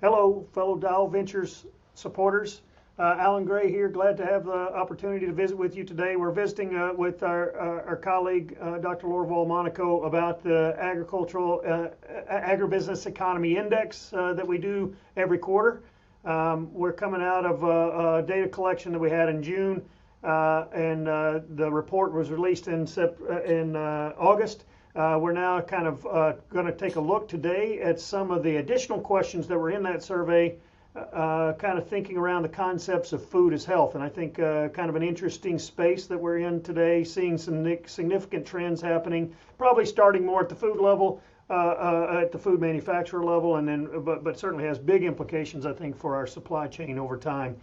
Hello, fellow Dow Ventures supporters. Alan Gray here. Glad to have the opportunity to visit with you today. We're visiting with our colleague, Dr. Lorval Monaco, about the Agribusiness Economy Index that we do every quarter. We're coming out of a data collection that we had in June, and the report was released in August. We're now kind of going to take a look today at some of the additional questions that were in that survey, kind of thinking around the concepts of food as health. And I think kind of an interesting space that we're in today, seeing some significant trends happening, probably starting more at the food level, at the food manufacturer level, and then but certainly has big implications, I think, for our supply chain over time.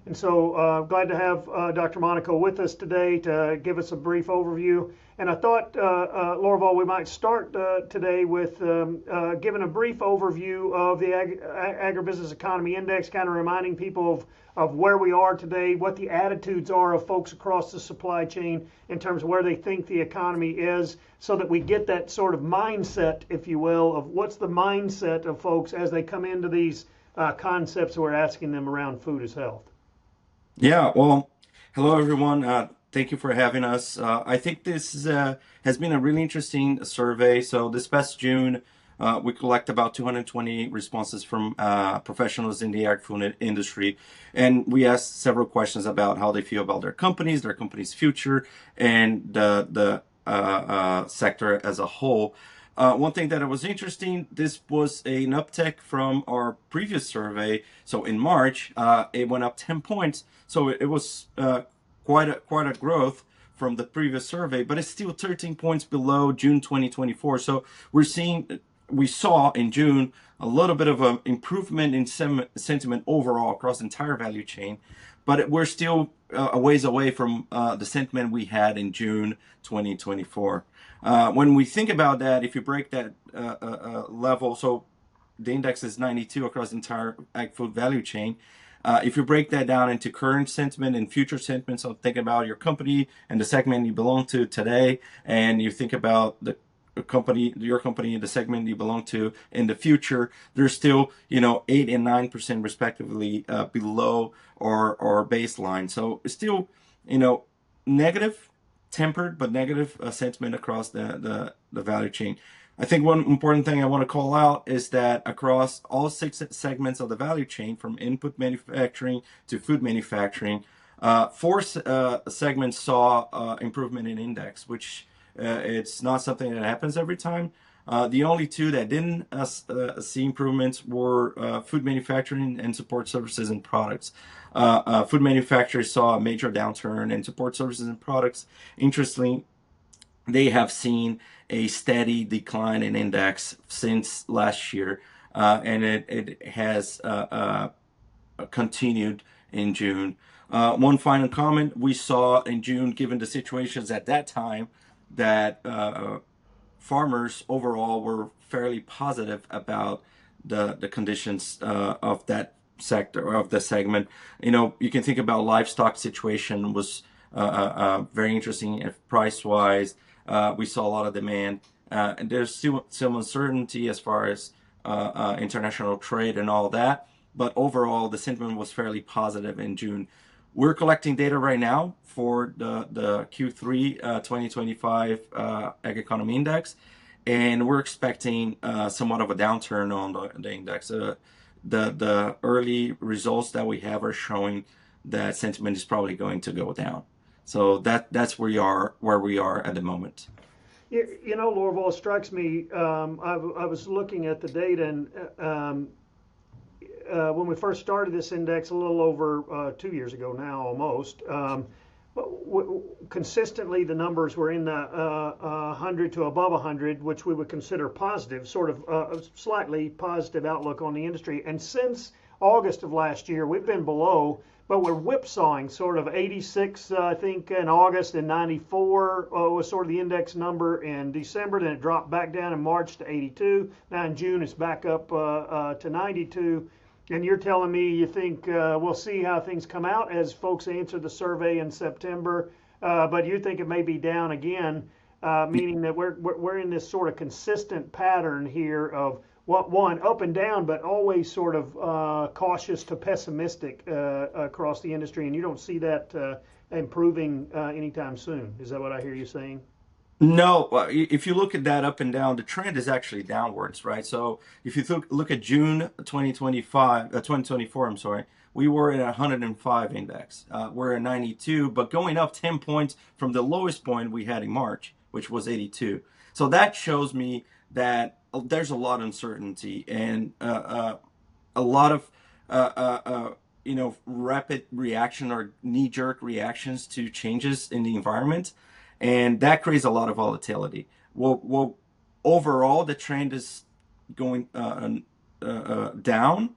And so glad to have Dr. Monaco with us today to give us a brief overview. And I thought, Lorval, we might start today with giving a brief overview of the Agribusiness Economy Index, kind of reminding people of where we are today, what the attitudes are of folks across the supply chain in terms of where they think the economy is, so that we get that sort of mindset, if you will, of what's the mindset of folks as they come into these concepts we're asking them around food as health. Yeah, well, hello everyone. Thank you for having us. I think this has been a really interesting survey. So this past June, we collect about 220 responses from professionals in the agri-food industry, and we asked several questions about how they feel about their company's future, and the sector as a whole. One thing that was interesting, this was an uptick from our previous survey. So in March, it went up 10 points. So it was quite a growth from the previous survey, but it's still 13 points below June 2024. So we saw in June a little bit of an improvement in sentiment overall across the entire value chain, but we're still a ways away from the sentiment we had in June 2024. When we think about that, if you break that level, so the index is 92 across the entire ag food value chain. If you break that down into current sentiment and future sentiment, so think about your company and the segment you belong to today, and you think about your company and the segment you belong to in the future, they're still 8 and 9% respectively below our baseline. So it's still negative, tempered but negative sentiment across the value chain. I think one important thing I want to call out is that across all 6 segments of the value chain, from input manufacturing to food manufacturing, 4 segments saw improvement in index, which it's not something that happens every time. The only 2 that didn't see improvements were food manufacturing and support services and products. Food manufacturers saw a major downturn, and support services and products, interestingly, they have seen a steady decline in index since last year, and it has continued in June. One final comment, we saw in June, given the situations at that time, that farmers overall were fairly positive about the conditions of that sector, of the segment. You can think about livestock situation was very interesting price-wise. We saw a lot of demand, and there's still some uncertainty as far as international trade and all that, but overall the sentiment was fairly positive in June. We're collecting data right now for the Q3 2025 Ag Economy Index, and we're expecting somewhat of a downturn on the index. The early results that we have are showing that sentiment is probably going to go down. So that's where we are at the moment. Lorval, it strikes me. I was looking at the data, and when we first started this index a little over 2 years ago now, almost, consistently the numbers were in the 100 to above 100, which we would consider positive, sort of a slightly positive outlook on the industry. And since August of last year, we've been below, but we're whipsawing, sort of 86, I think, in August, and 94 was sort of the index number in December. Then it dropped back down in March to 82. Now in June, it's back up to 92. And you're telling me you think we'll see how things come out as folks answer the survey in September, but you think it may be down again, meaning that we're in this sort of consistent pattern here of one up and down, but always sort of cautious to pessimistic across the industry, and you don't see that improving anytime soon. Is that what I hear you saying? No, if you look at that up and down, the trend is actually downwards, right? So if you look at June 2024, I'm sorry, we were at 105 index. We're at 92, but going up 10 points from the lowest point we had in March, which was 82. So that shows me that there's a lot of uncertainty and a lot of rapid reaction or knee-jerk reactions to changes in the environment, and that creates a lot of volatility. Well, overall, the trend is going down,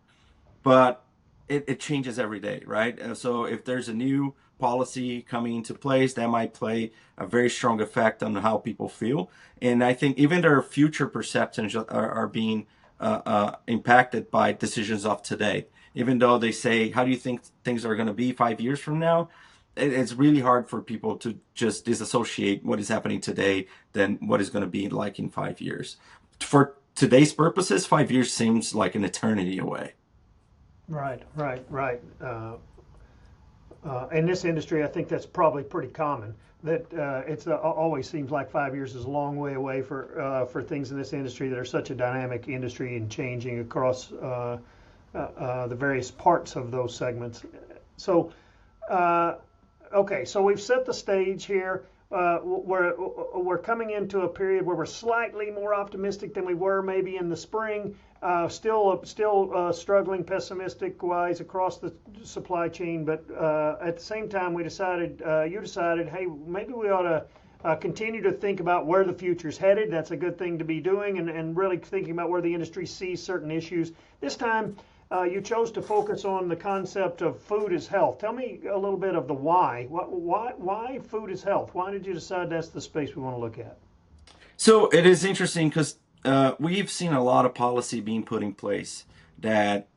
but it changes every day, right? So if there's a new policy coming into place, that might play a very strong effect on how people feel. And I think even their future perceptions are being impacted by decisions of today. Even though they say, how do you think things are going to be 5 years from now? It's really hard for people to just disassociate what is happening today than what is going to be like in 5 years. For today's purposes, 5 years seems like an eternity away. Right. In this industry, I think that's probably pretty common. That it's always seems like 5 years is a long way away for things in this industry that are such a dynamic industry and changing across the various parts of those segments. So, okay, so we've set the stage here. We're coming into a period where we're slightly more optimistic than we were maybe in the spring. Still struggling pessimistic-wise across the supply chain, but at the same time, you decided, hey, maybe we ought to continue to think about where the future's headed. That's a good thing to be doing, and really thinking about where the industry sees certain issues. This time, you chose to focus on the concept of food is health. Tell me a little bit of the why. Why food is health? Why did you decide that's the space we want to look at? So it is interesting because we've seen a lot of policy being put in place that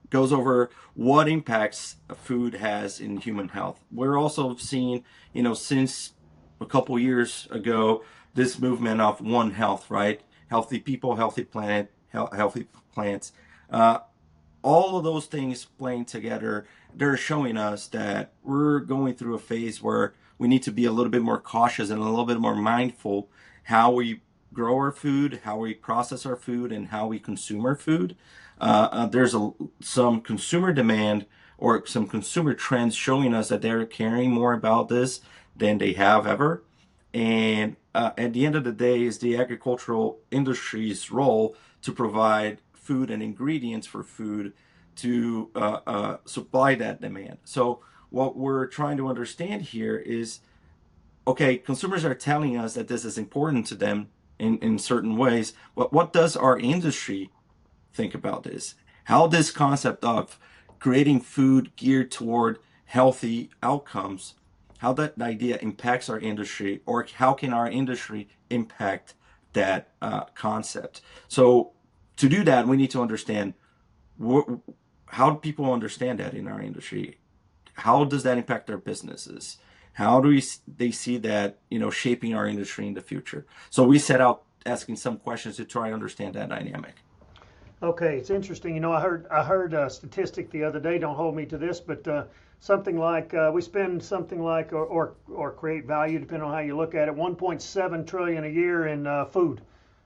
goes over what impacts food has in human health. We're also seeing, since a couple years ago, this movement of One Health, right? Healthy people, healthy planet, healthy plants. All of those things playing together, they're showing us that we're going through a phase where we need to be a little bit more cautious and a little bit more mindful how we grow our food, how we process our food, and how we consume our food. There's some consumer demand or some consumer trends showing us that they're caring more about this than they have ever. And at the end of the day, is the agricultural industry's role to provide food and ingredients for food to supply that demand. So what we're trying to understand here is, okay, consumers are telling us that this is important to them in certain ways, but what does our industry think about this? How this concept of creating food geared toward healthy outcomes, how that idea impacts our industry, or how can our industry impact that concept? So to do that, we need to understand how do people understand that in our industry? How does that impact their businesses? How do they see that, shaping our industry in the future? So we set out asking some questions to try to understand that dynamic. Okay, it's interesting. I heard a statistic the other day. Don't hold me to this, but something like we spend something like or create value, depending on how you look at it, 1.7 trillion a year in food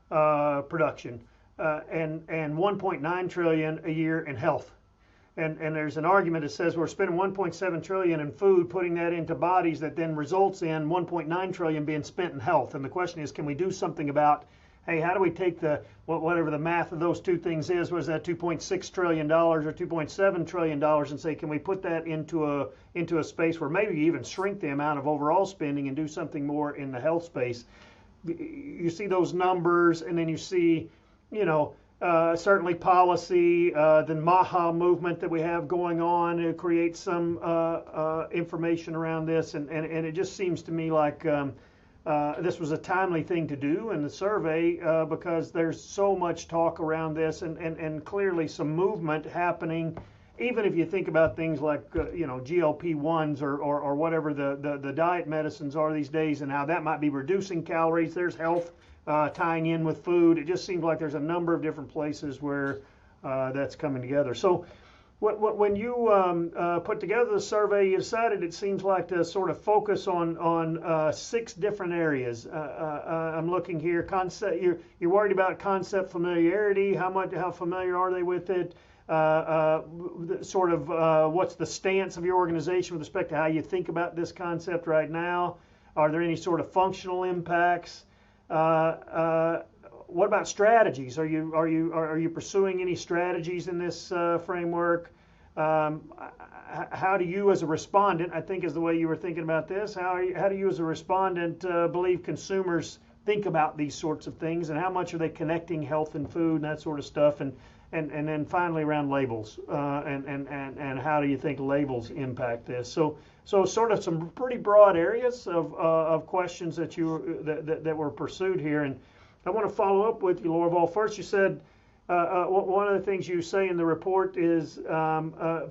production, and 1.9 trillion a year in health. And there's an argument that says we're spending 1.7 trillion in food, putting that into bodies that then results in 1.9 trillion being spent in health. And the question is, can we do something about, hey, how do we take whatever the math of those two things is, was that $2.6 trillion or $2.7 trillion, and say, can we put that into a space where maybe even shrink the amount of overall spending and do something more in the health space? You see those numbers, and then you see, certainly policy, the MAHA movement that we have going on to create some information around this, and it just seems to me like this was a timely thing to do in the survey because there's so much talk around this, and clearly some movement happening. Even if you think about things like GLP-1s or whatever the diet medicines are these days, and how that might be reducing calories, there's health tying in with food. It just seems like there's a number of different places where that's coming together. So when you put together the survey, you decided it seems like to sort of focus on 6 different areas. I'm looking here. Concept. You're worried about concept familiarity. How familiar are they with it? Sort of what's the stance of your organization with respect to how you think about this concept right now? Are there any sort of functional impacts? What about strategies? Are you pursuing any strategies in this framework? How do you, as a respondent, I think is the way you were thinking about this. How do you, as a respondent, believe consumers think about these sorts of things, and how much are they connecting health and food and that sort of stuff? And then finally around labels, and how do you think labels impact this? So sort of some pretty broad areas of questions that were pursued here. And I want to follow up with you, Lorval. First, you said one of the things you say in the report is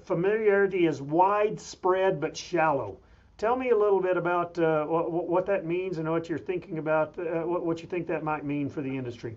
familiarity is widespread but shallow. Tell me a little bit about what that means and what you're thinking about, what you think that might mean for the industry.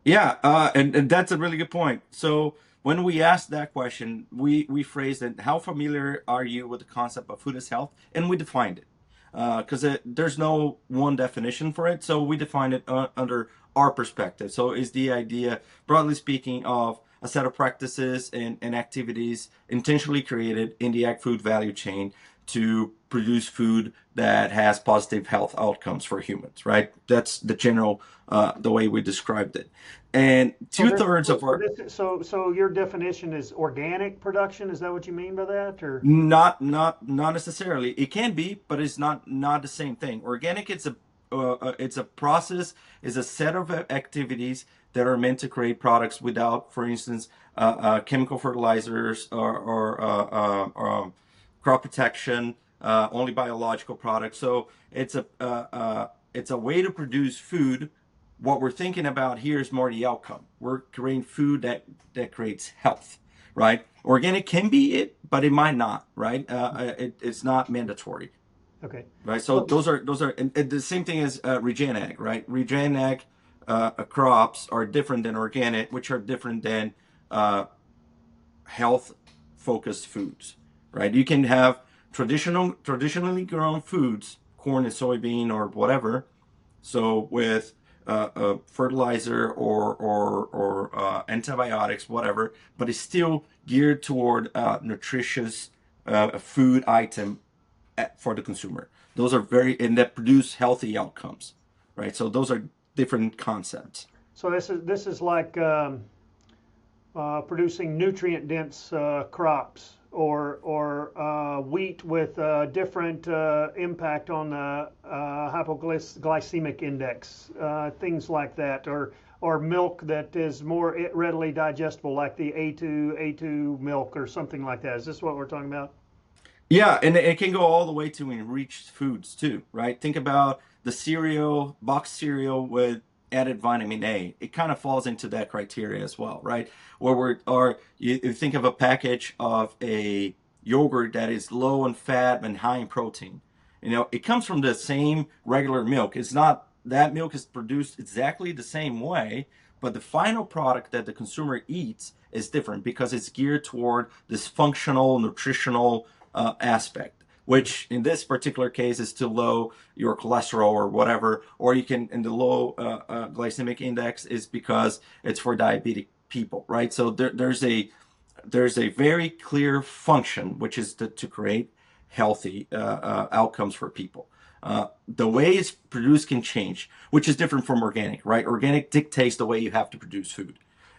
Yeah, and that's a really good point. So when we asked that question, we phrased it, how familiar are you with the concept of food as health? And we defined it. Because there's no one definition for it, so we defined it under our perspective. So is the idea, broadly speaking, of a set of practices and activities intentionally created in the ag food value chain to produce food that has positive health outcomes for humans, right? That's the general, the way we described it. And two-thirds of our... So your definition is organic production? Is that what you mean by that, or? Not necessarily. It can be, but it's not the same thing. Organic, it's a process, is a set of activities that are meant to create products without, for instance, chemical fertilizers or crop protection, only biological products. So it's a way to produce food. What we're thinking about here is more the outcome. We're creating food that creates health, right? Organic can be it, but it might not, right? It's not mandatory. Okay. Right. So those are and the same thing as regen ag, right? Regen ag crops are different than organic, which are different than health focused foods, right? You can have traditionally grown foods, corn and soybean or whatever. So with fertilizer or antibiotics, whatever, but it's still geared toward nutritious food item for the consumer. Those are and that produce healthy outcomes, right? So those are different concepts. So this is like producing nutrient dense crops or wheat with different impact on the hypoglycemic index, things like that, or milk that is more readily digestible, like the A2 milk or something like that. Is this what we're talking about? Yeah, and it can go all the way to enriched foods too, right? Think about the cereal, boxed cereal with added vitamin A. It kind of falls into that criteria as well, right? Or you think of a package of a yogurt that is low in fat and high in protein. You know, it comes from the same regular milk. It's not that milk is produced exactly the same way, but the final product that the consumer eats is different because it's geared toward this functional, nutritional aspect, which in this particular case is to low your cholesterol or whatever, or you can, in the low glycemic index is because it's for diabetic people, right? So there's a very clear function, which is to create healthy outcomes for people. The way it's produced can change, which is different from organic, right? Organic dictates the way you have to produce food.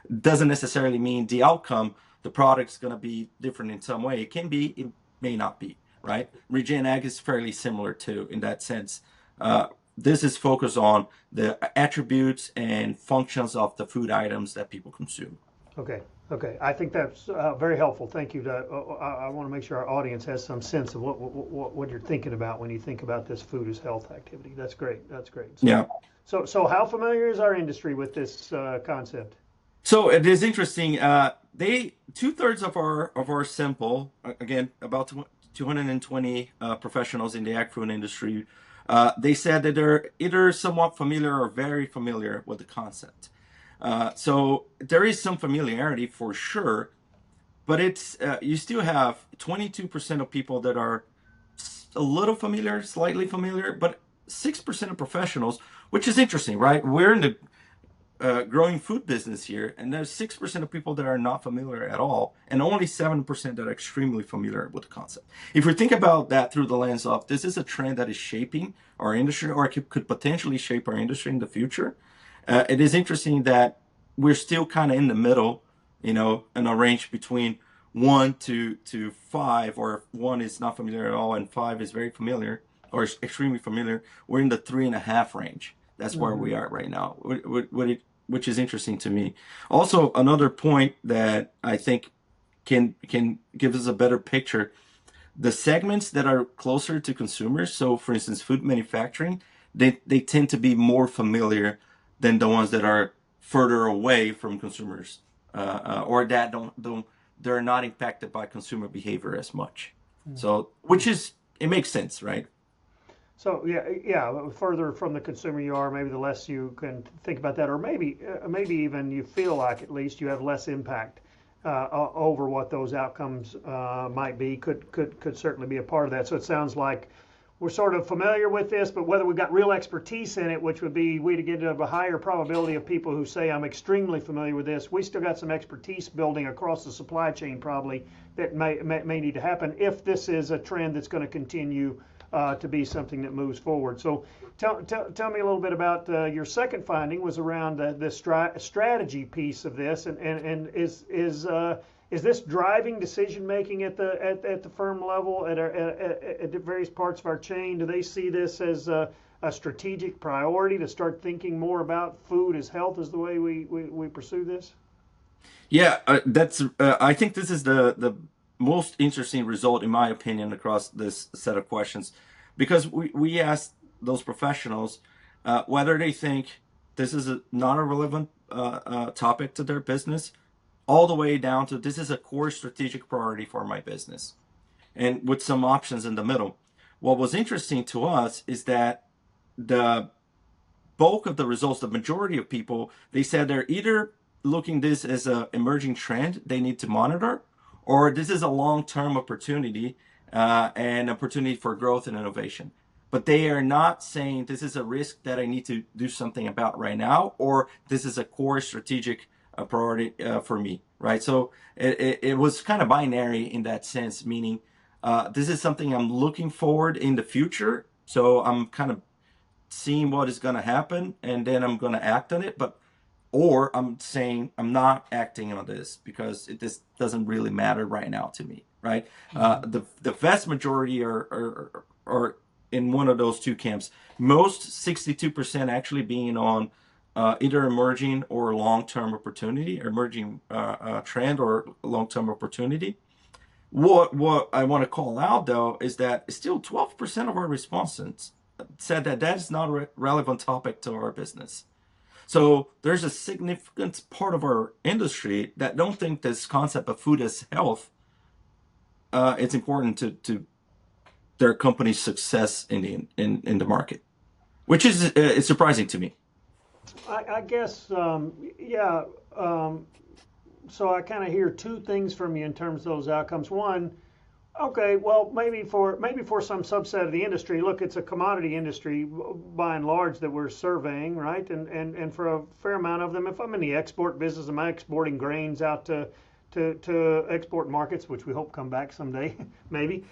Doesn't necessarily mean the outcome, the product's going to be different in some way. It can be, it may not be, right? Regen ag is fairly similar too in that sense. This is focused on the attributes and functions of the food items that people consume. Okay. I think that's very helpful. Thank you. I want to make sure our audience has some sense of what you're thinking about when you think about this food as health activity. That's great. Yeah. So how familiar is our industry with this concept? So it is interesting. Two-thirds of our sample, again, about 220 professionals in the ag food industry, They said that they're either somewhat familiar or very familiar with the concept. So there is some familiarity for sure, but it's you still have 22% of people that are a little familiar, slightly familiar, but 6% of professionals, which is interesting, right? We're in the growing food business here, and there's 6% of people that are not familiar at all, and only 7% that are extremely familiar with the concept. If we think about that through the lens of this is a trend that is shaping our industry, or it could potentially shape our industry in the future, it is interesting that we're still kind of in the middle, in a range between 1 to 5, or if 1 is not familiar at all and 5 is very familiar or is extremely familiar. We're in the 3.5 range. That's where we are right now, which is interesting to me. Also, another point that I think can give us a better picture: the segments that are closer to consumers. So, for instance, food manufacturing, they tend to be more familiar than the ones that are further away from consumers, or that they're not impacted by consumer behavior as much. So, it makes sense, right? So yeah. Further from the consumer you are, maybe the less you can think about that, or maybe even you feel like at least you have less impact over what those outcomes might be. Could certainly be a part of that. So it sounds like we're sort of familiar with this, but whether we've got real expertise in it, which would be we to get a higher probability of people who say I'm extremely familiar with this, we still got some expertise building across the supply chain probably that may need to happen if this is a trend that's going to continue to be something that moves forward. So tell me a little bit about your second finding was around the strategy piece of this, and is this driving decision making at the firm level at the various parts of our chain? Do they see this as a strategic priority to start thinking more about food as health as the way we pursue this? Yeah, that's. I think this is the most interesting result, in my opinion, across this set of questions, because we asked those professionals whether they think this is not a relevant topic to their business, all the way down to this is a core strategic priority for my business, and with some options in the middle. What was interesting to us is that the bulk of the results, the majority of people, they said they're either looking this as an emerging trend they need to monitor, or this is a long-term opportunity and opportunity for growth and innovation. But they are not saying this is a risk that I need to do something about right now, or this is a core strategic priority for me, right? So it was kind of binary in that sense, meaning this is something I'm looking forward in the future. So I'm kind of seeing what is going to happen, and then I'm going to act on it. Or I'm saying I'm not acting on this because this doesn't really matter right now to me, right? The vast majority are in one of those two camps. Most 62% actually being on either emerging or long-term opportunity, emerging trend or long-term opportunity. What I want to call out though is that still 12% of our respondents said that is not a relevant topic to our business. So there's a significant part of our industry that don't think this concept of food as health it's important to their company's success in the market, which is it's surprising to me. I guess yeah. So I kind of hear two things from you in terms of those outcomes. One, okay, well, maybe for some subset of the industry, look, it's a commodity industry by and large that we're surveying, right? And for a fair amount of them, if I'm in the export business, am I exporting grains out to export markets, which we hope come back someday, maybe.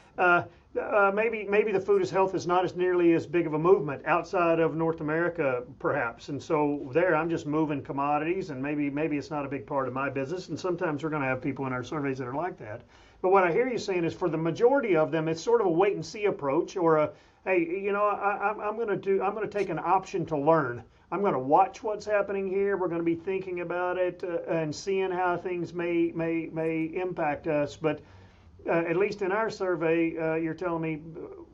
Maybe the food as health is not as nearly as big of a movement outside of North America, perhaps. And so there, I'm just moving commodities, and maybe it's not a big part of my business. And sometimes we're going to have people in our surveys that are like that. But what I hear you saying is for the majority of them, it's sort of a wait and see approach, or a, hey, I'm going to take an option to learn. I'm going to watch what's happening here. We're going to be thinking about it and seeing how things may impact us. But at least in our survey, you're telling me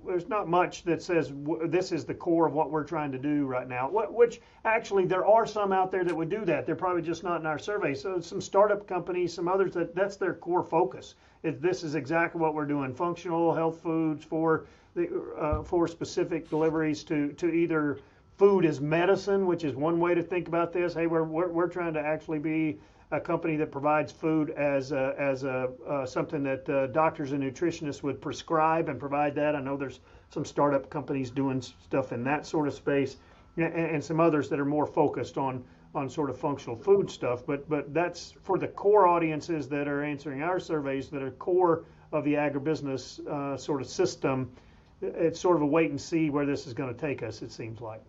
there's not much that says this is the core of what we're trying to do right now. Which actually there are some out there that would do that. They're probably just not in our survey. So some startup companies, some others that's their core focus. This is exactly what we're doing: functional health foods for for specific deliveries to either food as medicine, which is one way to think about this. Hey, we're trying to actually be a company that provides food as something that doctors and nutritionists would prescribe and provide that. I know there's some startup companies doing stuff in that sort of space, and some others that are more focused on sort of functional food stuff. But that's for the core audiences that are answering our surveys that are core of the agribusiness sort of system. It's sort of a wait and see where this is going to take us, it seems like.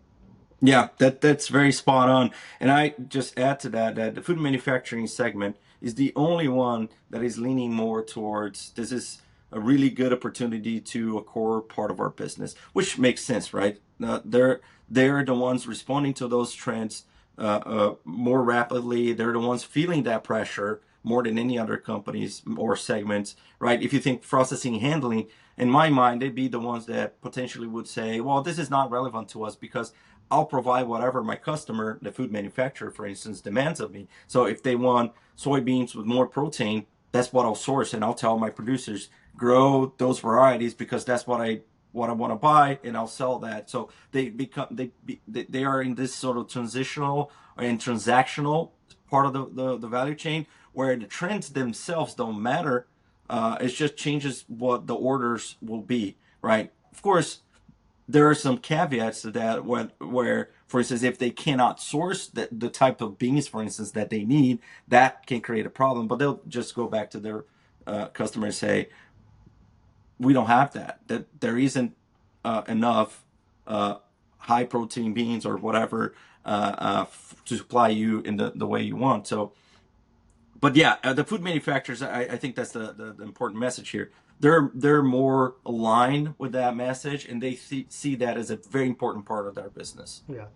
Yeah, that's very spot on. And I just add to that that the food manufacturing segment is the only one that is leaning more towards this is a really good opportunity to a core part of our business, which makes sense, right? They're the ones responding to those trends more rapidly. They're the ones feeling that pressure more than any other companies or segments, right? If you think processing and handling, in my mind, they'd be the ones that potentially would say, well, this is not relevant to us because I'll provide whatever my customer, the food manufacturer, for instance, demands of me. So if they want soybeans with more protein, that's what I'll source, and I'll tell my producers grow those varieties because that's what I want to buy, and I'll sell that. So they are in this sort of transitional and transactional part of the value chain where the trends themselves don't matter. It just changes what the orders will be, right? Of course, there are some caveats to that where, for instance, if they cannot source the type of beans, for instance, that they need, that can create a problem. But they'll just go back to their customer and say, we don't have that there isn't enough high protein beans or whatever to supply you in the way you want. So, but yeah, the food manufacturers, I think that's the important message here. They're more aligned with that message, and they see that as a very important part of their business. Yeah.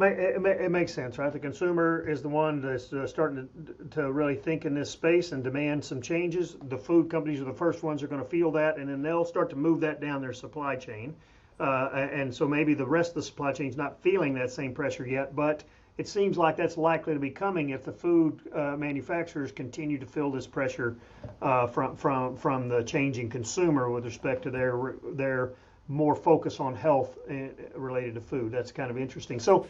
It makes sense, right? The consumer is the one that's starting to really think in this space and demand some changes. The food companies are the first ones who are going to feel that, and then they'll start to move that down their supply chain. And so maybe the rest of the supply chain is not feeling that same pressure yet, but it seems like that's likely to be coming if the food manufacturers continue to feel this pressure from the changing consumer with respect to their more focus on health related to food. That's kind of interesting. So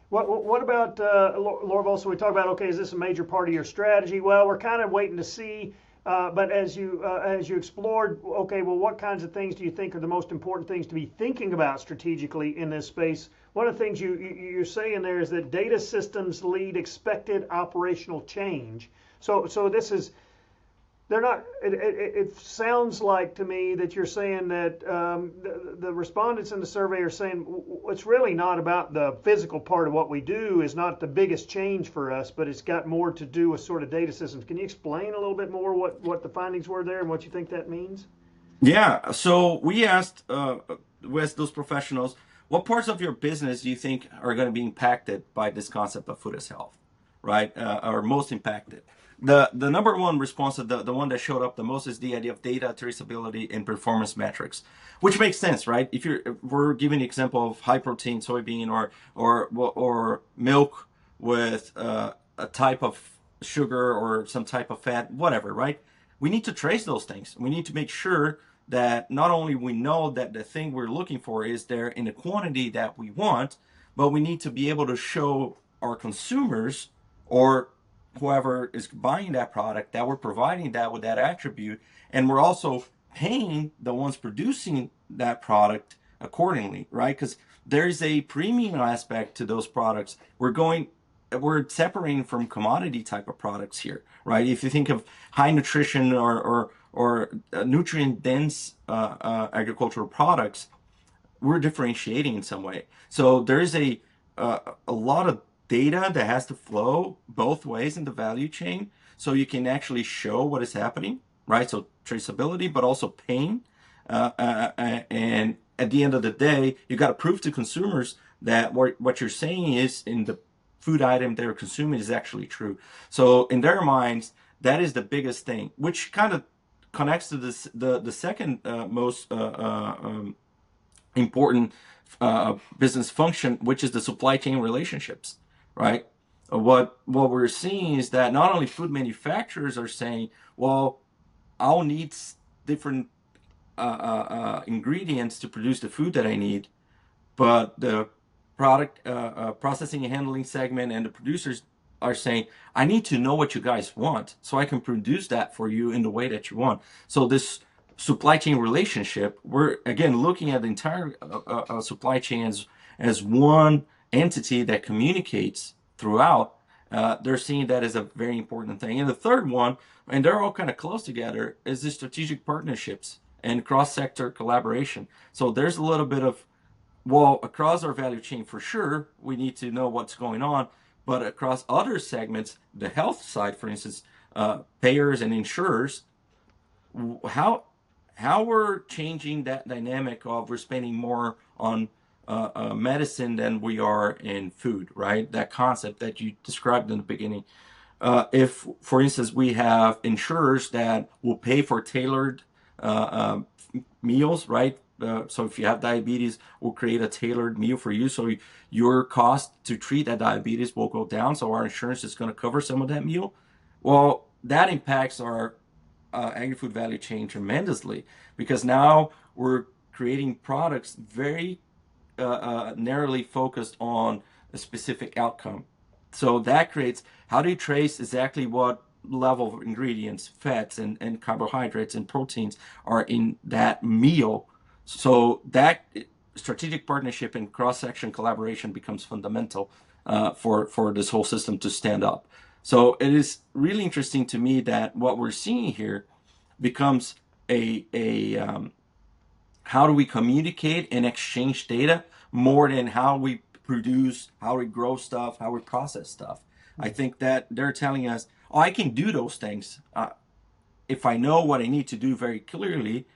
what about Lorval? So we talk about, okay, is this a major part of your strategy? Well, we're kind of waiting to see. But as you explored, okay, well, what kinds of things do you think are the most important things to be thinking about strategically in this space? One of the things you're saying there is that data systems lead expected operational change. So this is they're not. It sounds like to me that you're saying that the respondents in the survey are saying it's really not about the physical part of what we do is not the biggest change for us, but it's got more to do with sort of data systems. Can you explain a little bit more what the findings were there and what you think that means? Yeah. So we asked those professionals, what parts of your business do you think are going to be impacted by this concept of food as health, right? Or most impacted? The number one response, the one that showed up the most, is the idea of data traceability and performance metrics, which makes sense, right? If we're giving the example of high protein soybean or milk with a type of sugar or some type of fat, whatever, right? We need to trace those things. We need to make sure that not only we know that the thing we're looking for is there in the quantity that we want, but we need to be able to show our consumers or whoever is buying that product that we're providing that with that attribute, and we're also paying the ones producing that product accordingly, right? Because there's a premium aspect to those products. We're separating from commodity type of products here, right? If you think of high nutrition or nutrient dense agricultural products, we're differentiating in some way. So there is a lot of data that has to flow both ways in the value chain, so you can actually show what is happening, right? So traceability, but also pain, and at the end of the day, you got to prove to consumers that what you're saying is in the food item they're consuming is actually true. So in their minds, that is the biggest thing, which kind of connects to the second most important business function, which is the supply chain relationships, right? What we're seeing is that not only food manufacturers are saying, well, I'll need different ingredients to produce the food that I need, but the product processing and handling segment and the producers are saying, I need to know what you guys want so I can produce that for you in the way that you want. So this supply chain relationship, we're again looking at the entire supply chain as one entity that communicates throughout. They're seeing that as a very important thing. And the third one, and they're all kind of close together, is the strategic partnerships and cross-sector collaboration. So there's a little bit of, well, across our value chain for sure, we need to know what's going on, but across other segments, the health side, for instance, payers and insurers, how we're changing that dynamic of we're spending more on medicine than we are in food, right? That concept that you described in the beginning. If, for instance, we have insurers that will pay for tailored meals, right? So if you have diabetes, we'll create a tailored meal for you. So your cost to treat that diabetes will go down. So our insurance is going to cover some of that meal. Well, that impacts our agri-food value chain tremendously, because now we're creating products very narrowly focused on a specific outcome. So that creates, how do you trace exactly what level of ingredients, fats, and carbohydrates and proteins are in that meal? So that strategic partnership and cross-section collaboration becomes fundamental for this whole system to stand up. So it is really interesting to me that what we're seeing here becomes how do we communicate and exchange data more than how we produce, how we grow stuff, how we process stuff. I think that they're telling us, oh, I can do those things if I know what I need to do very clearly,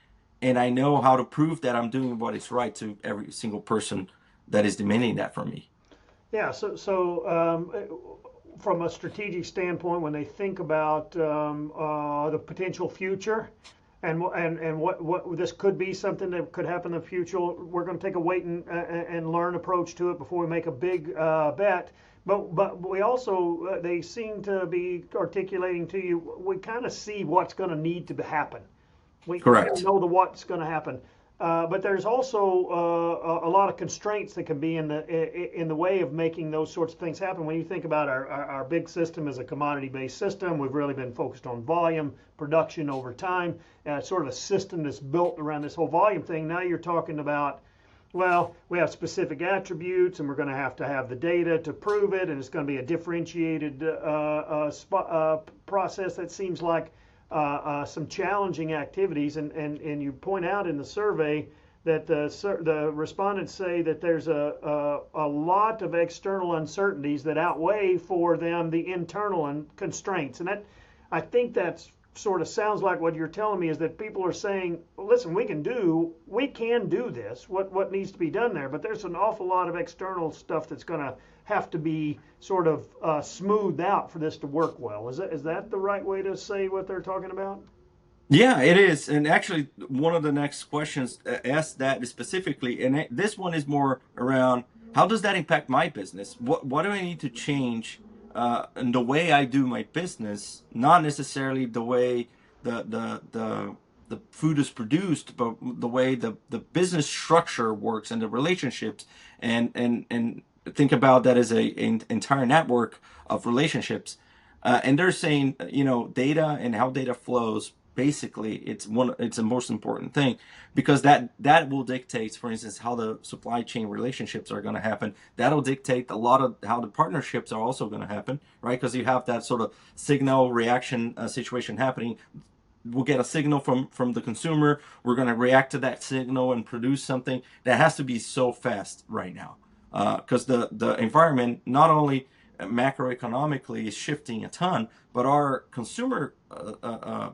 and I know how to prove that I'm doing what is right to every single person that is demanding that from me. Yeah, from a strategic standpoint, when they think about the potential future and what this could be something that could happen in the future, we're going to take a wait and learn approach to it before we make a big bet. But we also, they seem to be articulating to you, we kind of see what's going to need to happen. We Correct. know what's going to happen. But there's also a lot of constraints that can be in the way of making those sorts of things happen. When you think about our big system as a commodity-based system, we've really been focused on volume, production over time, sort of a system that's built around this whole volume thing. Now you're talking about, well, we have specific attributes, and we're going to have the data to prove it, and it's going to be a differentiated process that seems like some challenging activities, and you point out in the survey that the respondents say that there's a lot of external uncertainties that outweigh for them the internal constraints, and that, I think that's sort of sounds like what you're telling me is that people are saying, well, listen, we can do this, what needs to be done there, but there's an awful lot of external stuff that's going to have to be sort of smoothed out for this to work well. Is that the right way to say what they're talking about? Yeah, it is. And actually, one of the next questions asks that specifically. And this one is more around, how does that impact my business? What do I need to change in the way I do my business? Not necessarily the way the food is produced, but the way the business structure works and the relationships, and think about that as an entire network of relationships. And they're saying, data and how data flows. Basically, it's the most important thing, because that will dictate, for instance, how the supply chain relationships are going to happen. That'll dictate a lot of how the partnerships are also going to happen, right? Because you have that sort of signal reaction situation happening. We'll get a signal from the consumer. We're going to react to that signal and produce something that has to be so fast right now, because the environment, not only macroeconomically, is shifting a ton, but our consumer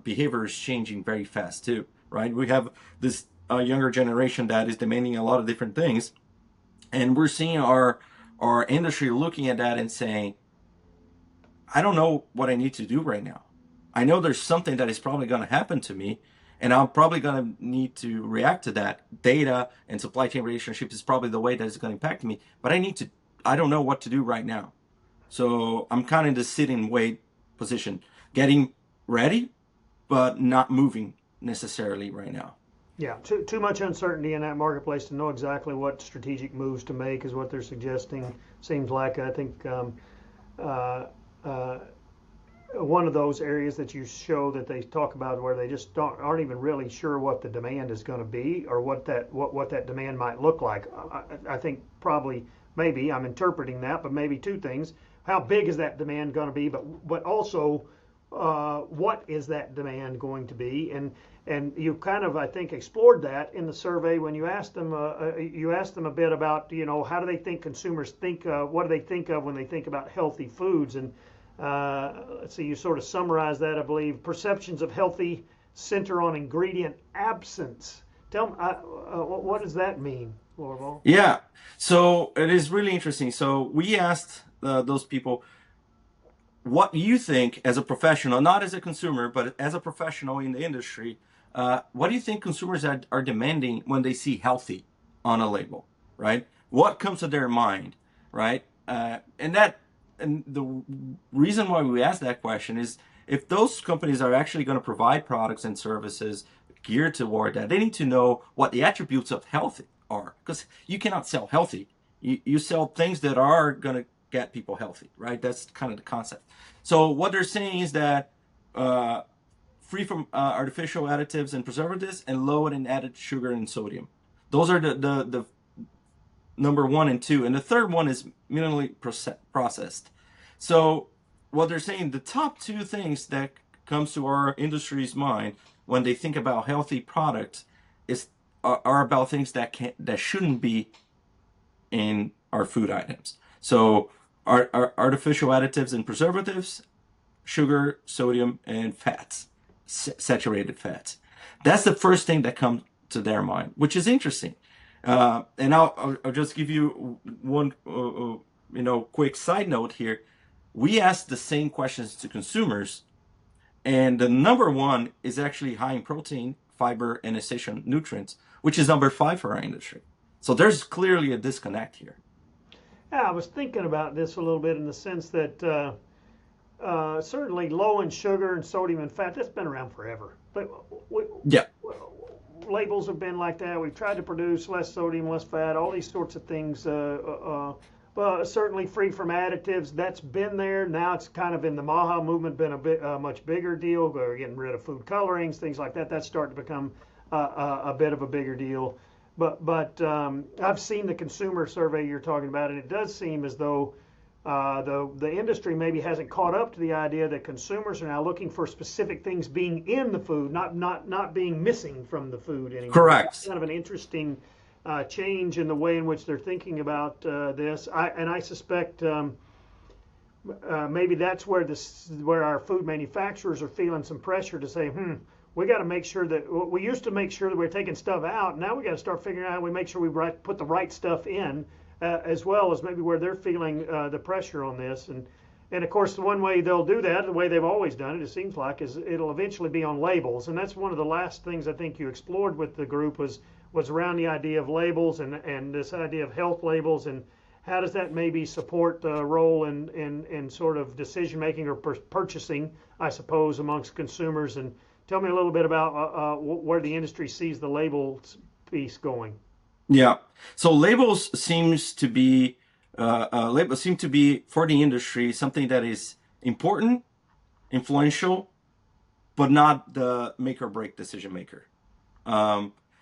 behavior is changing very fast too, right? We have this younger generation that is demanding a lot of different things, and we're seeing our industry looking at that and saying, I don't know what I need to do right now. I know there's something that is probably going to happen to me, and I'm probably going to need to react to that. Data and supply chain relationships is probably the way that it's going to impact me, but I don't know what to do right now. So I'm kind of in the sit and wait position, getting ready, but not moving necessarily right now. Yeah, too much uncertainty in that marketplace to know exactly what strategic moves to make is what they're suggesting. Seems like I think uh, uh, one of those areas that you show that they talk about where they just aren't even really sure what the demand is going to be or what that demand might look like. I think probably maybe I'm interpreting that, but maybe two things: how big is that demand going to be, but also what is that demand going to be? And you kind of, I think, explored that in the survey when you asked them a bit about, how do they think consumers think, what do they think of when they think about healthy foods? And let's see, you sort of summarized that, I believe. Perceptions of healthy center on ingredient absence. Tell me, what does that mean, Lorval? Yeah, so it is really interesting. So we asked those people, what you think as a professional, not as a consumer, but as a professional in the industry, what do you think consumers are demanding when they see healthy on a label, right? What comes to their mind, right? And the reason why we ask that question is if those companies are actually going to provide products and services geared toward that, they need to know what the attributes of healthy are, because you cannot sell healthy. You sell things that are going to get people healthy, right? That's kind of the concept. So what they're saying is that free from artificial additives and preservatives and low in added sugar and sodium. Those are the number one and two. And the third one is minimally processed. So what they're saying, the top two things that comes to our industry's mind when they think about healthy products are about things that shouldn't be in our food items. So our artificial additives and preservatives, sugar, sodium, and fats, saturated fats. That's the first thing that comes to their mind, which is interesting. And I'll just give you one quick side note here. We asked the same questions to consumers, and the number one is actually high in protein, fiber, and essential nutrients, which is number 5 for our industry. So there's clearly a disconnect here. Yeah, I was thinking about this a little bit in the sense that certainly low in sugar and sodium and fat, that's been around forever. But Yeah. labels have been like that. We've tried to produce less sodium, less fat, all these sorts of things. Well, certainly free from additives. That's been there. Now it's kind of in the MAHA movement been a much bigger deal. We're getting rid of food colorings, things like that. That's starting to become a bit of a bigger deal. But I've seen the consumer survey you're talking about, and it does seem as though the industry maybe hasn't caught up to the idea that consumers are now looking for specific things being in the food, not being missing from the food anymore. Correct. It's kind of an interesting change in the way in which they're thinking about this. I suspect maybe that's where our food manufacturers are feeling some pressure to say, we got to make sure that we used to make sure that we're taking stuff out. Now we got to start figuring out how we make sure we put the right stuff in, as well as maybe where they're feeling the pressure on this. And of course, the one way they'll do that, the way they've always done it, it seems like, is it'll eventually be on labels. And that's one of the last things I think you explored with the group was around the idea of labels and this idea of health labels, and how does that maybe support the role in sort of decision making or purchasing, I suppose, amongst consumers. And tell me a little bit about where the industry sees the labels piece going. Yeah. So labels seem to be for the industry something that is important, influential, but not the make or break decision maker.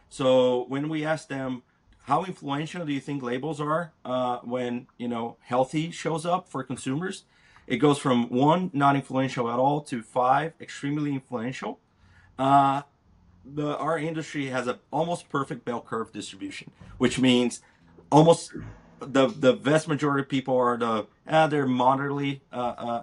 So when we ask them, how influential do you think labels are when healthy shows up for consumers? It goes from 1, not influential at all, to 5, extremely influential. Our industry has an almost perfect bell curve distribution, which means almost the vast majority of people are they're moderately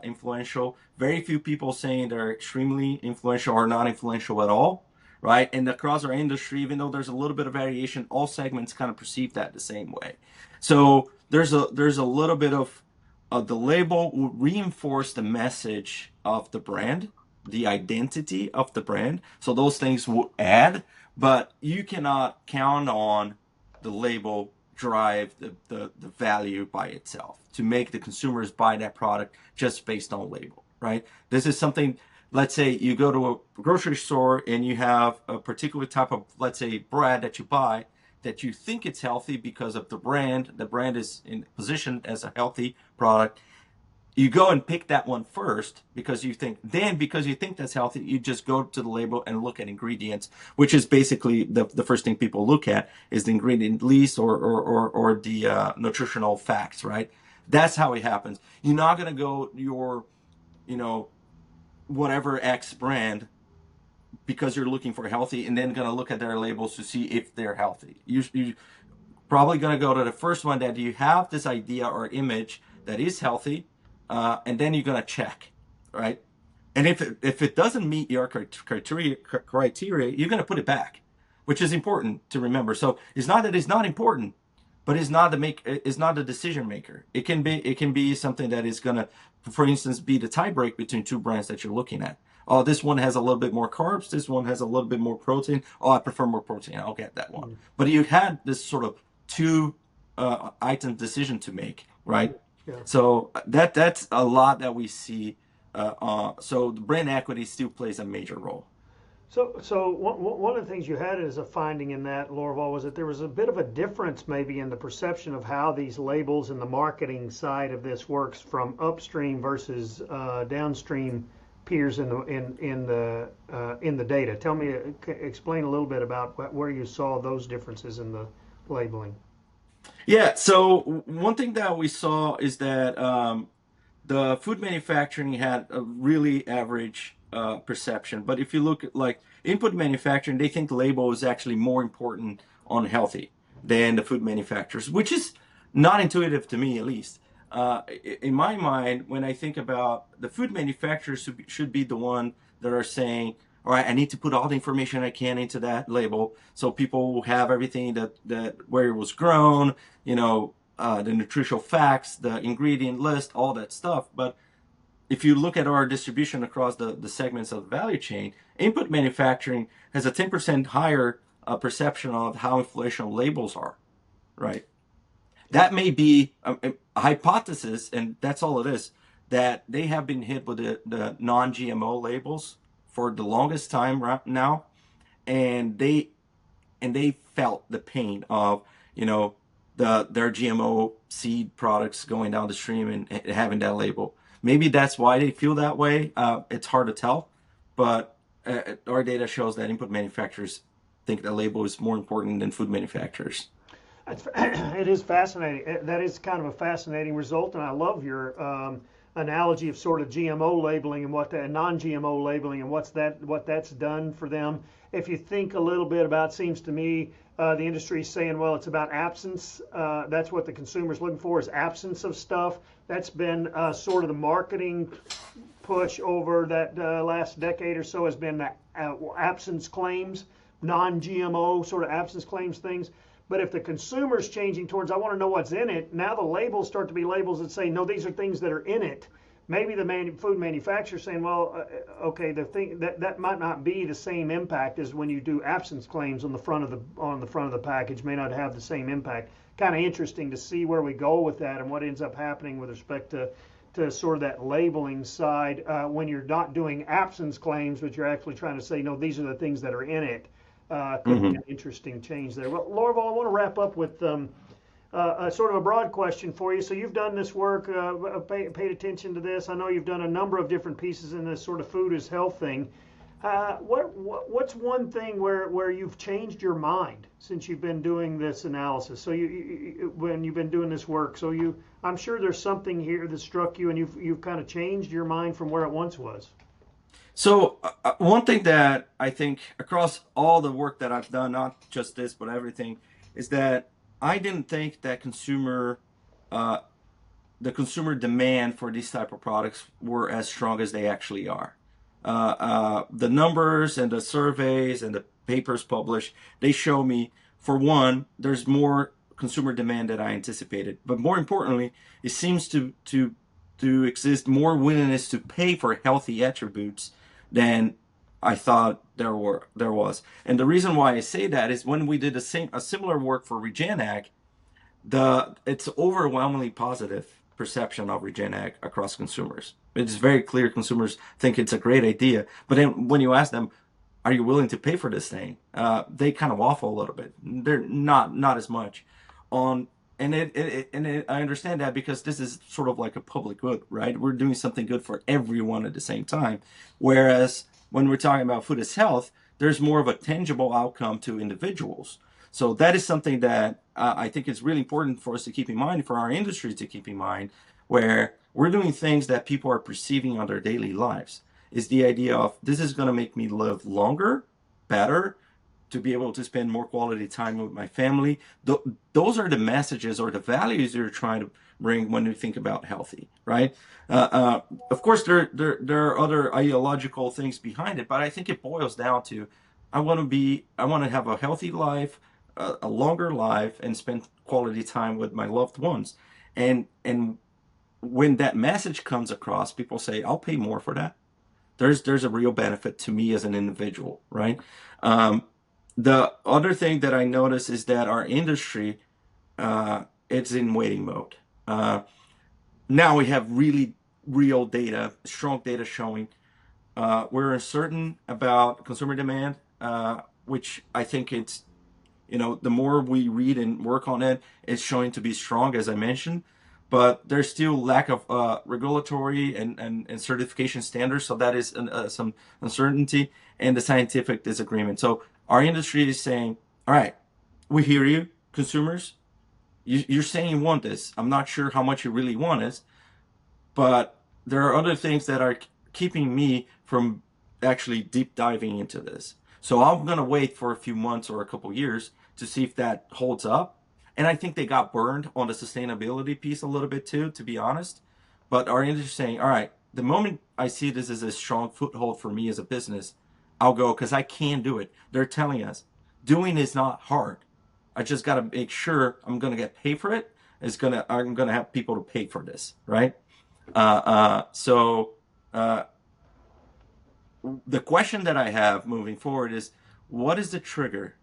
influential. Very few people saying they're extremely influential or not influential at all, right? And across our industry, even though there's a little bit of variation, all segments kind of perceive that the same way. So there's a little bit of the label will reinforce the message of the brand, the identity of the brand. So those things will add, but you cannot count on the label drive the value by itself to make the consumers buy that product just based on label, right? This is something let's say you go to a grocery store and you have a particular type of, let's say, bread that you buy that you think it's healthy because of the brand. The brand is in positioned as a healthy product. You go and pick that one first because you think, then because you think that's healthy, you just go to the label and look at ingredients, which is basically the first thing people look at is the ingredient list or the nutritional facts, right? That's how it happens. You're not going to go your, you know, whatever X brand because you're looking for healthy and then going to look at their labels to see if they're healthy. You probably going to go to the first one that you have this idea or image that is healthy, and then you're going to check, right? And if it doesn't meet your criteria, you're going to put it back, which is important to remember. So it's not that it's not important, but it's not the decision maker. It can be something that is going to, for instance, be the tie break between two brands that you're looking at. Oh, this one has a little bit more carbs. This one has a little bit more protein. Oh, I prefer more protein. I'll get that one. But you had this sort of two item decision to make, right? Yeah. So that's a lot that we see. So the brand equity still plays a major role. So one of the things you had as a finding in that, Lorval, was that there was a bit of a difference maybe in the perception of how these labels and the marketing side of this works from upstream versus downstream peers in the data. Tell me, explain a little bit about where you saw those differences in the labeling. Yeah. So one thing that we saw is that the food manufacturing had a really average perception. But if you look at like input manufacturing, they think the label is actually more important on healthy than the food manufacturers, which is not intuitive to me, at least. In my mind, when I think about the food manufacturers should be the one that are saying, all right, I need to put all the information I can into that label so people will have everything that where it was grown, the nutritional facts, the ingredient list, all that stuff. But if you look at our distribution across the segments of the value chain, input manufacturing has a 10% higher perception of how influential labels are, right? That may be a hypothesis, and that's all it is, that they have been hit with the non-GMO labels for the longest time right now, and they felt the pain of their GMO seed products going down the stream and having that label. Maybe that's why they feel that way. It's hard to tell, but our data shows that input manufacturers think that label is more important than food manufacturers. It is fascinating. That is kind of a fascinating result, and I love your analogy of sort of GMO labeling and what that non-GMO labeling and what that's done for them. If you think a little bit about, seems to me, the industry is saying, well, it's about absence. That's what the consumer's looking for, is absence of stuff. That's been sort of the marketing push over that last decade or so, has been that absence claims, non-GMO sort of absence claims things. But if the consumer's changing towards, I want to know what's in it, now the labels start to be labels that say, no, these are things that are in it. Maybe the food manufacturer saying, well, okay, the thing that might not be the same impact as when you do absence claims on the front of the package, may not have the same impact. Kind of interesting to see where we go with that and what ends up happening with respect to sort of that labeling side when you're not doing absence claims, but you're actually trying to say, no, these are the things that are in it. Could be an interesting change there. Well, Lorval, I want to wrap up with sort of a broad question for you. So you've done this work, paid attention to this. I know you've done a number of different pieces in this sort of food is health thing. What's one thing where you've changed your mind since you've been doing this analysis? So when you've been doing this work, I'm sure there's something here that struck you, and you've kind of changed your mind from where it once was. So one thing that I think across all the work that I've done, not just this, but everything, is that I didn't think that the consumer demand for these type of products were as strong as they actually are. The numbers and the surveys and the papers published, they show me, for one, there's more consumer demand than I anticipated. But more importantly, it seems to exist more willingness to pay for healthy attributes than I thought there was. And the reason why I say that is when we did a similar work for Regenag, it's overwhelmingly positive. perception of regen ag across consumers. It's very clear consumers think it's a great idea, but then when you ask them, are you willing to pay for this thing? They kind of waffle a little bit. They're not as much on, I understand that because this is sort of like a public good, right? We're doing something good for everyone at the same time. Whereas when we're talking about food as health, there's more of a tangible outcome to individuals. So that is something that I think is really important for us to keep in mind, for our industry to keep in mind, where we're doing things that people are perceiving on their daily lives. Is the idea of this is going to make me live longer, better, to be able to spend more quality time with my family. Those are the messages or the values you're trying to bring when you think about healthy, right? Of course, there are other ideological things behind it, but I think it boils down to I want to have a healthy life, a longer life, and spend quality time with my loved ones. And when that message comes across, people say, "I'll pay more for that." There's a real benefit to me as an individual, right? The other thing that I notice is that our industry, it's in waiting mode. Now we have really real data, strong data showing we're uncertain about consumer demand, which I think it's, the more we read and work on it, it's showing to be strong, as I mentioned. But there's still lack of regulatory and certification standards, so that is some uncertainty and the scientific disagreement. So our industry is saying, all right, we hear you, consumers. You're saying you want this. I'm not sure how much you really want this, but there are other things that are keeping me from actually deep diving into this. So I'm going to wait for a few months or a couple years to see if that holds up. And I think they got burned on the sustainability piece a little bit too, to be honest. But our industry is saying, all right, the moment I see this as a strong foothold for me as a business, I'll go because I can do it. They're telling us doing is not hard. I just got to make sure I'm going to get paid for it. I'm going to have people to pay for this, right? So the question that I have moving forward is, what is the trigger?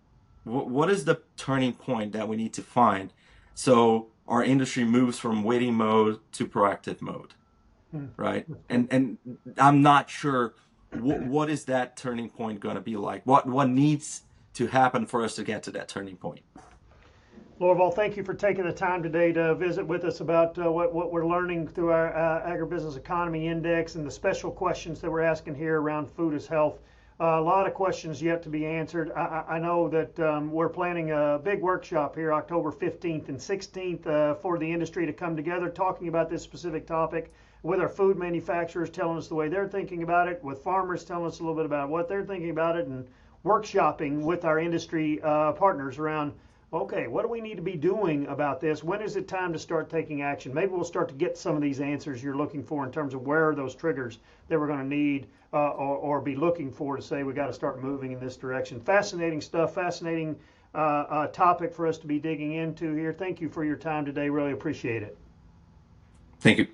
What is the turning point that we need to find so our industry moves from waiting mode to proactive mode, right? And I'm not sure what is that turning point going to be like? What needs to happen for us to get to that turning point? Lorval, thank you for taking the time today to visit with us about what we're learning through our Agribusiness Economy Index and the special questions that we're asking here around food as health. A lot of questions yet to be answered. I know that we're planning a big workshop here October 15th and 16th for the industry to come together talking about this specific topic, with our food manufacturers telling us the way they're thinking about it, with farmers telling us a little bit about what they're thinking about it, and workshopping with our industry partners around, okay, what do we need to be doing about this? When is it time to start taking action? Maybe we'll start to get some of these answers you're looking for in terms of where are those triggers that we're going to need or be looking for to say we got to start moving in this direction. Fascinating stuff, fascinating topic for us to be digging into here. Thank you for your time today. Really appreciate it. Thank you.